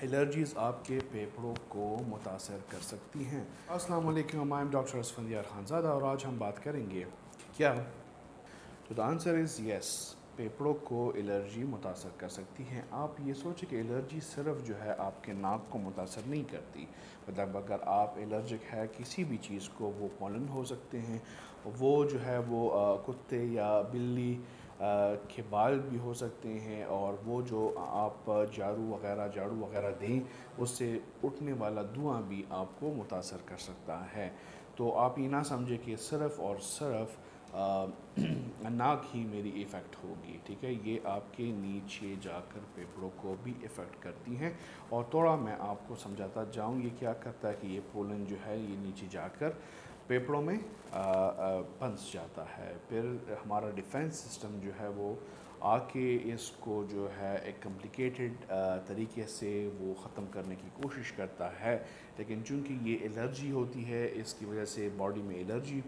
Allergies آپ کے پھیپھڑوں کو متاثر کر سکتی ہیں۔ السلام علیکم، میں ڈاکٹر اسفندیار خانزادہ اور آج ہم بات کریں گے کیا تو دا آنسر از یس، پھیپھڑوں کو الرجی متاثر کر سکتی ہیں۔ آپ یہ سوچیں کہ الرجی صرف جو ہے آپ کے ناک کو متاثر نہیں کرتی، مطلب اگر آپ الرجک ہے کسی بھی چیز کو، وہ پولن ہو سکتے ہیں، وہ جو ہے وہ کتے یا بلی کے بال بھی ہو سکتے ہیں، اور وہ جو آپ جھاڑو وغیرہ دیں اس سے اٹھنے والا دھواں بھی آپ کو متاثر کر سکتا ہے۔ تو آپ یہ نہ سمجھے کہ صرف اور صرف ناک ہی میری ایفیکٹ ہوگی، ٹھیک ہے، یہ آپ کے نیچے جا کر پھیپھڑوں کو بھی ایفیکٹ کرتی ہیں۔ اور تھوڑا میں آپ کو سمجھاتا جاؤں یہ کیا کرتا ہے کہ یہ پولن جو ہے یہ نیچے جا کر پھیپھڑوں میں پھنس جاتا ہے، پھر ہمارا ڈیفینس سسٹم جو ہے وہ آ کے اس کو جو ہے ایک کمپلیکیٹڈ طریقے سے وہ ختم کرنے کی کوشش کرتا ہے، لیکن چونکہ یہ الرجی ہوتی ہے اس کی وجہ سے باڈی میں الرجی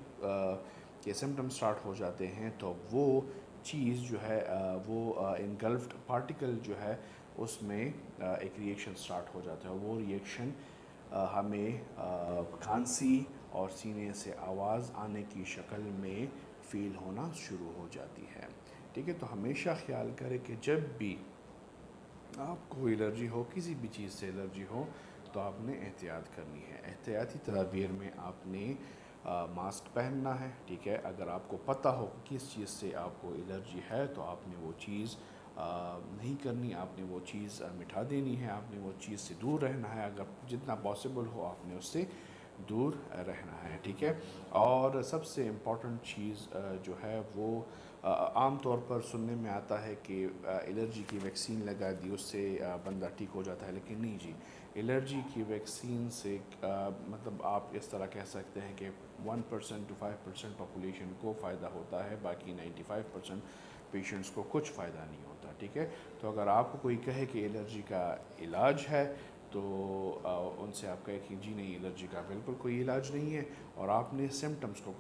کے سمٹم سٹارٹ ہو جاتے ہیں، تو وہ چیز جو ہے وہ انگلفڈ پارٹیکل جو ہے اس میں ایک ری ایکشن سٹارٹ ہو جاتا ہے، وہ ری ایکشن ہمیں کھانسی اور سینے سے آواز آنے کی شکل میں فیل ہونا شروع ہو جاتی ہے، ٹھیک ہے۔ تو ہمیشہ خیال کریں کہ جب بھی آپ کو الرجی ہو، کسی بھی چیز سے الرجی ہو، تو آپ نے احتیاط کرنی ہے۔ احتیاطی تدابیر میں آپ نے ماسک پہننا ہے، ٹھیک ہے، اگر آپ کو پتہ ہو کہ کس چیز سے آپ کو الرجی ہے تو آپ نے وہ چیز نہیں کرنی، آپ نے وہ چیز مٹھا دینی ہے، آپ نے وہ چیز سے دور رہنا ہے، اگر جتنا پاسبل ہو آپ نے اس سے دور رہنا ہے، ٹھیک ہے۔ اور سب سے امپورٹنٹ چیز جو ہے وہ عام طور پر سننے میں آتا ہے کہ الرجی کی ویکسین لگا دی اس سے بندہ ٹھیک ہو جاتا ہے، لیکن نہیں جی، الرجی کی ویکسین سے مطلب آپ اس طرح کہہ سکتے ہیں کہ 1% to 5% پاپولیشن کو فائدہ ہوتا ہے، باقی 95% پیشنٹس کو کچھ فائدہ نہیں ہوتا، ٹھیک ہے۔ تو اگر آپ کو کوئی کہے کہ الرجی کا علاج ہے تو ان سے آپ کہیں کہ جی نہیں، الرجی کا بالکل کوئی علاج نہیں ہے، اور آپ نے سمٹمز کو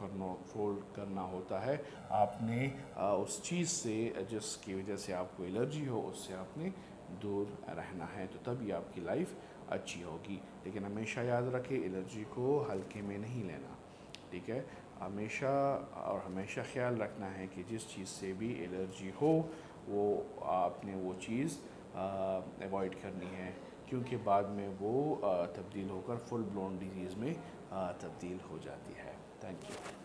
کرنا ہوتا ہے، آپ نے اس چیز سے جس کی وجہ سے آپ کو الرجی ہو اس سے آپ نے دور رہنا ہے، تو تبھی آپ کی لائف اچھی ہوگی۔ لیکن ہمیشہ یاد رکھیں الرجی کو ہلکے میں نہیں لینا، ٹھیک ہے، ہمیشہ خیال رکھنا ہے کہ جس چیز سے بھی الرجی ہو وہ آپ نے وہ چیز ایوائڈ کرنی ہے، کیونکہ بعد میں وہ تبدیل ہو کر فل بلون ڈیزیز میں تبدیل ہو جاتی ہے۔ Thank you.